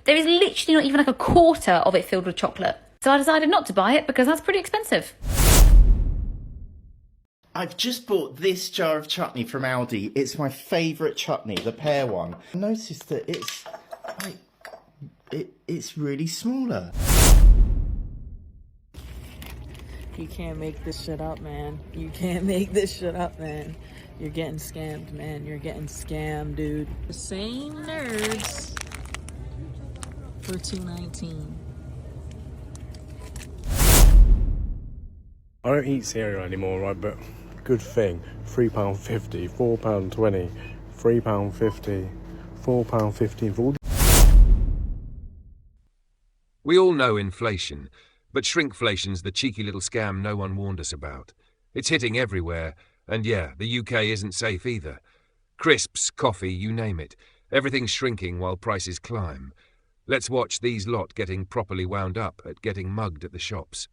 there is literally not even like a quarter of it filled with chocolate. So I decided not to buy it because that's pretty expensive. I've just bought this jar of chutney from Aldi. It's my favourite chutney, the pear one. I noticed that it's like, it's really smaller. You can't make this shit up, man. You can't make this shit up, man. You're getting scammed, man. You're getting scammed, dude. The same nerds for $2.19. I don't eat cereal anymore, right, but good thing. £3.50, £4.20, £3.50, £4.50 for all. We all know inflation, but shrinkflation's the cheeky little scam no one warned us about. It's hitting everywhere, and yeah, the UK isn't safe either. Crisps, coffee, you name it. Everything's shrinking while prices climb. Let's watch these lot getting properly wound up at getting mugged at the shops.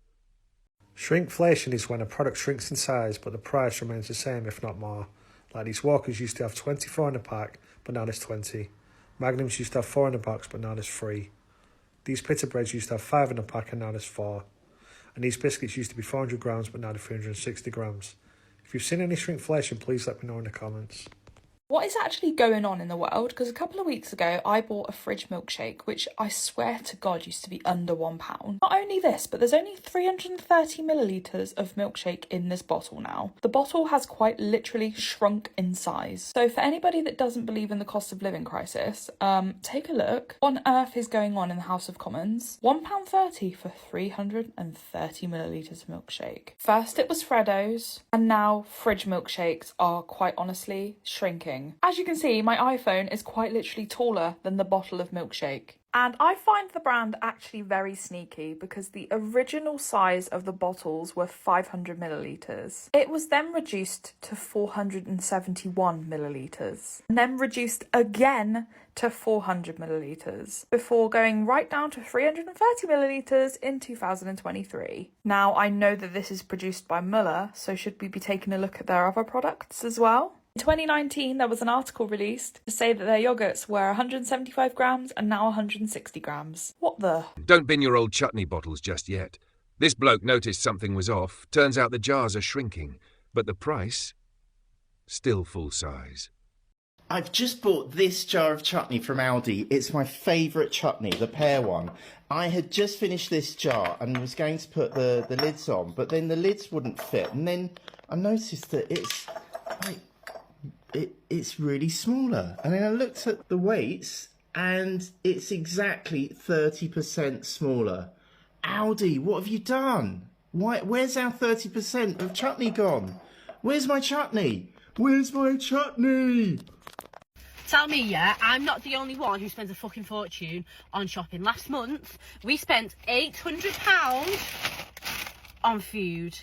Shrinkflation is when a product shrinks in size but the price remains the same, if not more. Like these Walkers used to have 24 in a pack, but now there's 20. Magnums used to have 4 in a box, but now there's 3. These pita breads used to have 5 in a pack, and now there's 4. And these biscuits used to be 400 grams, but now they're 360 grams. If you've seen any shrinkflation, please let me know in the comments. What is actually going on in the world? Because a couple of weeks ago, I bought a fridge milkshake, which I swear to God used to be under £1. Not only this, but there's only 330 millilitres of milkshake in this bottle now. The bottle has quite literally shrunk in size. So for anybody that doesn't believe in the cost of living crisis, take a look. What on earth is going on in the House of Commons? £1.30 for 330 millilitres of milkshake. First it was Freddo's, and now fridge milkshakes are quite honestly shrinking. As you can see, my iPhone is quite literally taller than the bottle of milkshake. And I find the brand actually very sneaky because the original size of the bottles were 500 millilitres. It was then reduced to 471 millilitres, and then reduced again to 400 millilitres, before going right down to 330 millilitres in 2023. Now, I know that this is produced by Muller, so should we be taking a look at their other products as well? In 2019, there was an article released to say that their yogurts were 175 grams and now 160 grams. What the? Don't bin your old chutney bottles just yet. This bloke noticed something was off. Turns out the jars are shrinking, but the price? Still full size. I've just bought this jar of chutney from Aldi. It's my favourite chutney, the pear one. I had just finished this jar and was going to put the lids on, but then the lids wouldn't fit. And then I noticed that it's like, it's really smaller. And then I looked at the weights and it's exactly 30% smaller. Aldi, what have you done? Where's our 30% of chutney gone? Where's my chutney? Where's my chutney? Tell me, yeah, I'm not the only one who spends a fucking fortune on shopping. Last month, we spent £800 on food.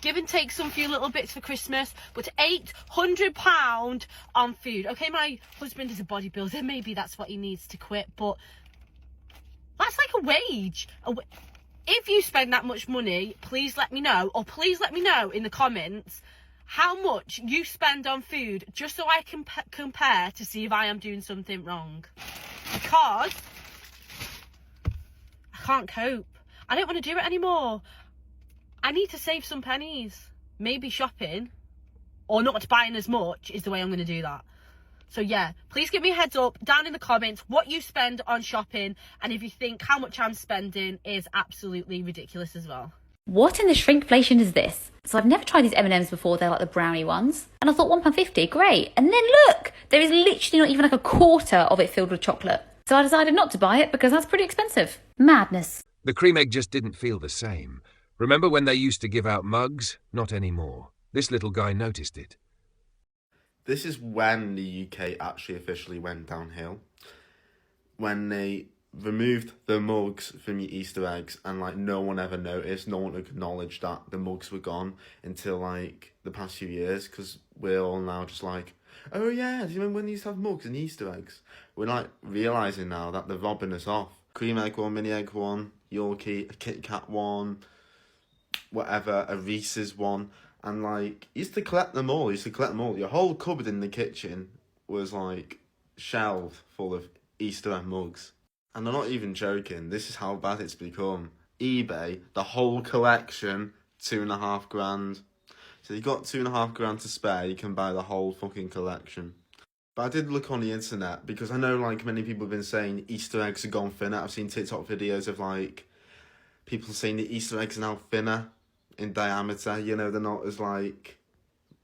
Give and take some few little bits for Christmas, but £800 on food. Okay, my husband is a bodybuilder. Maybe that's what he needs to quit, but that's like a wage. If you spend that much money, please let me know, or please let me know in the comments how much you spend on food, just so I can compare to see if I am doing something wrong. Because I can't cope. I don't want to do it anymore. I need to save some pennies. Maybe shopping or not buying as much is the way I'm going to do that. So yeah, please give me a heads up down in the comments what you spend on shopping, and if you think how much I'm spending is absolutely ridiculous as well. What in the shrinkflation is this? So I've never tried these M&Ms before, they're like the brownie ones. And I thought £1.50, great. And then look, there is literally not even like a quarter of it filled with chocolate. So I decided not to buy it because that's pretty expensive. Madness. The cream egg just didn't feel the same. Remember when they used to give out mugs? Not anymore. This little guy noticed it. This is when the UK actually officially went downhill. When they removed the mugs from your Easter eggs, and like no one ever noticed, no one acknowledged that the mugs were gone until like the past few years, because we're all now just like, oh yeah, do you remember when they used to have mugs and Easter eggs? We're like realising now that they're robbing us off. Cream egg one, mini egg one, Yorkie, a Kit Kat one, whatever, a Reese's one, and like used to collect them all. Your whole cupboard in the kitchen was like shelved full of Easter egg mugs. And I'm not even joking, this is how bad it's become. eBay, the whole collection, £2,500. So you got £2,500 to spare, you can buy the whole fucking collection. But I did look on the internet, because I know like many people have been saying Easter eggs have gone thinner. I've seen TikTok videos of like people saying the Easter eggs are now thinner in diameter, you know, they're not as like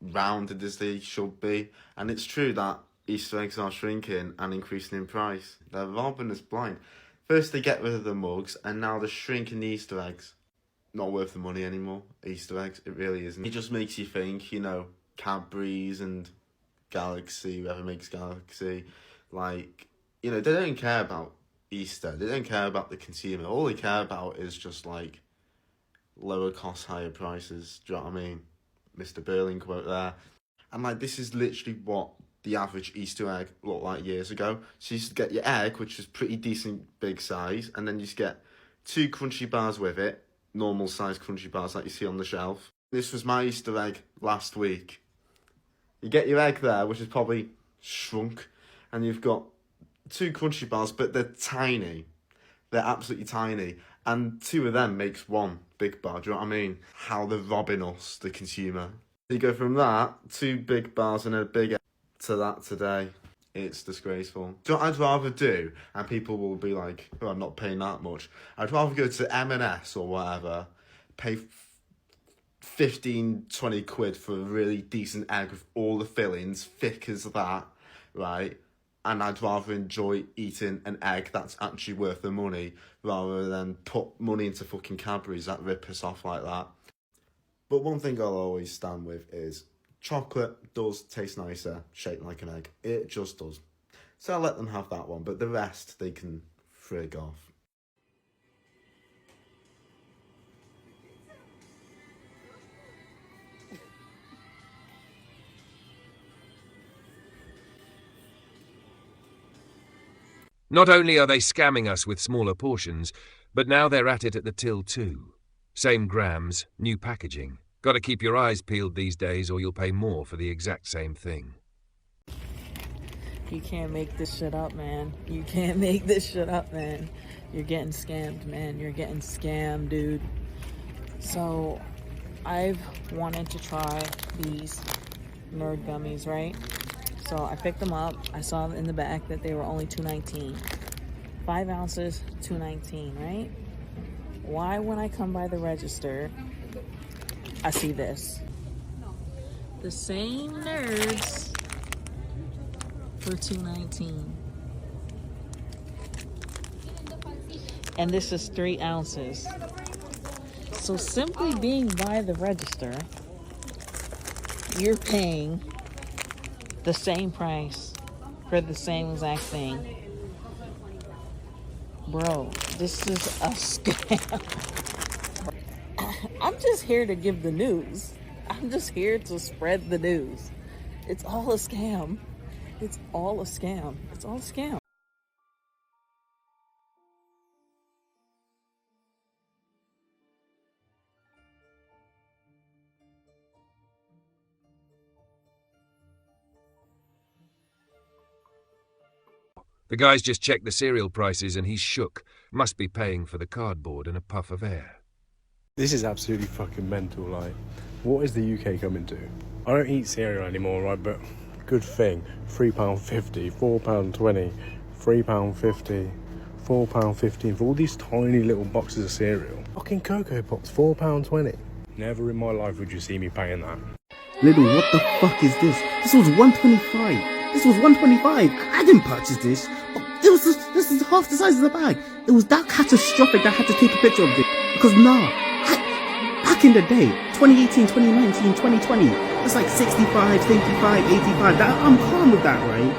rounded as they should be. And it's true that Easter eggs are shrinking and increasing in price. They're robbing us blind. First they get rid of the mugs, and now they're shrinking the Easter eggs. Not worth the money anymore, Easter eggs, it really isn't. It just makes you think, you know, Cadbury's and Galaxy, whoever makes Galaxy, like, you know, they don't care about Easter, they don't care about the consumer. All they care about is just like lower costs, higher prices. Do you know what I mean? Mr. Berlin quote there. And like, this is literally what the average Easter egg looked like years ago. So you used to get your egg, which is pretty decent big size, and then you just get 2 crunchy bars with it, normal size crunchy bars like you see on the shelf. This was my Easter egg last week. You get your egg there, which is probably shrunk, and you've got 2 crunchy bars, but they're tiny. They're absolutely tiny. And 2 of them makes 1 big bar, do you know what I mean? How they're robbing us, the consumer. You go from that, 2 big bars and a big egg, to that today. It's disgraceful. Do you know what I'd rather do? And people will be like, oh, I'm not paying that much. I'd rather go to M&S or whatever, pay 15, 20 quid for a really decent egg with all the fillings, thick as that, right? And I'd rather enjoy eating an egg that's actually worth the money rather than put money into fucking Cadbury's that rip us off like that. But one thing I'll always stand with is chocolate does taste nicer shaped like an egg. It just does. So I'll let them have that one, but the rest they can frig off. Not only are they scamming us with smaller portions, but now they're at it at the till too. Same grams, new packaging. Got to keep your eyes peeled these days or you'll pay more for the exact same thing. You can't make this shit up, man. You can't make this shit up, man. You're getting scammed, man. You're getting scammed, dude. So, I've wanted to try these nerd gummies, right? So I picked them up. I saw in the back that they were only $2.19. 5 ounces, $2.19, right? Why, when I come by the register, I see this? The same nerds for $2.19. And this is 3 ounces. So simply being by the register, you're paying the same price for the same exact thing. Bro, this is a scam. I'm just here to give the news. I'm just here to spread the news. It's all a scam. It's all a scam. It's all a scam. The guy's just checked the cereal prices and he's shook. Must be paying for the cardboard and a puff of air. This is absolutely fucking mental, like, what is the UK coming to? I don't eat cereal anymore, right, but good thing, £3.50, £4.20, £3.50, £4.15 for all these tiny little boxes of cereal. Fucking Cocoa Pops, £4.20. Never in my life would you see me paying that. Little, what the fuck is this? This was $1.25. This was $1.25. I didn't purchase this. This is half the size of the bag. It was that catastrophic that I had to take a picture of this. Because back in the day, 2018, 2019, 2020, it's like 65, 75, 85. I'm calm with that, right?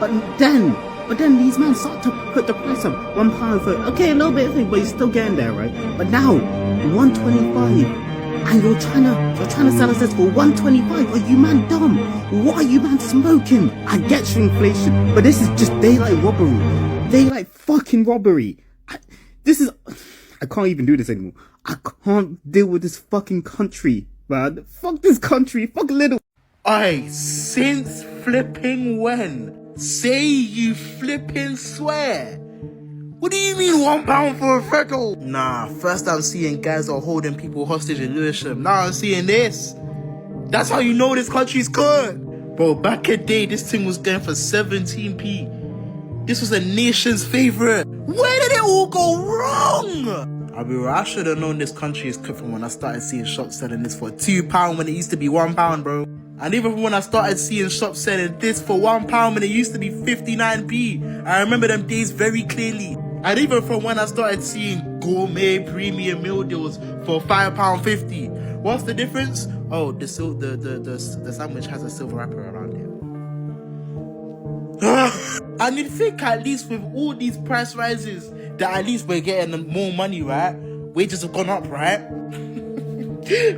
But then these men start to put the price up. £1 for, okay, a little bit of thing, but you're still getting there, right? But now, $1.25. And you're trying to sell us this for $1.25. Are you man dumb? What are you man smoking? I get shrinkflation, but this is just daylight robbery. Daylight fucking robbery. I can't even do this anymore. I can't deal with this fucking country, man. Fuck this country. Fuck little. Aye, since flipping when? Say you flipping swear. What do you mean £1 for a Freddo? Nah, first I'm seeing guys are holding people hostage in Lewisham. Now I'm seeing this. That's how you know this country's good. Bro, back in the day, this thing was going for 17p. This was a nation's favorite. Where did it all go wrong? I'll be real, I should have known this country is good from when I started seeing shops selling this for £2 when it used to be £1, bro. And even from when I started seeing shops selling this for £1 when it used to be 59p. I remember them days very clearly. And even from when I started seeing gourmet premium meal deals for £5.50. What's the difference? Oh, the sandwich has a silver wrapper around it. And you'd think at least with all these price rises that at least we're getting more money, right? Wages have gone up, right?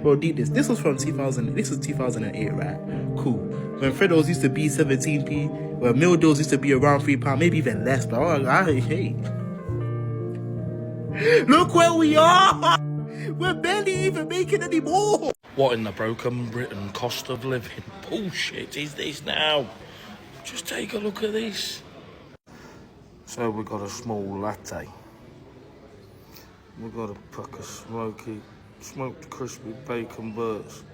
Bro, need this. This was from 2000. This was 2008, right? Cool. When Freddos used to be 17p, when meal deals used to be around £3, maybe even less. But hey, look where we are. We're barely even making any more. What in the broken Britain cost of living bullshit is this now? Just take a look at this. So we got a small latte. We got a pack of smoked crispy bacon bursts.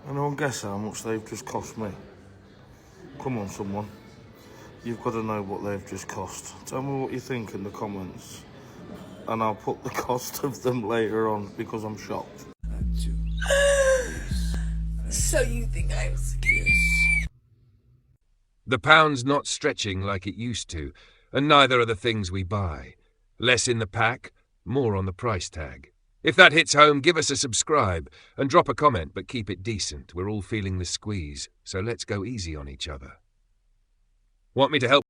And I'll guess how much they've just cost me. Come on, someone. You've got to know what they've just cost. Tell me what you think in the comments. And I'll put the cost of them later on because I'm shocked. So you think I'm serious? The pound's not stretching like it used to, and neither are the things we buy. Less in the pack, more on the price tag. If that hits home, give us a subscribe and drop a comment, but keep it decent. We're all feeling the squeeze, so let's go easy on each other. Want me to help?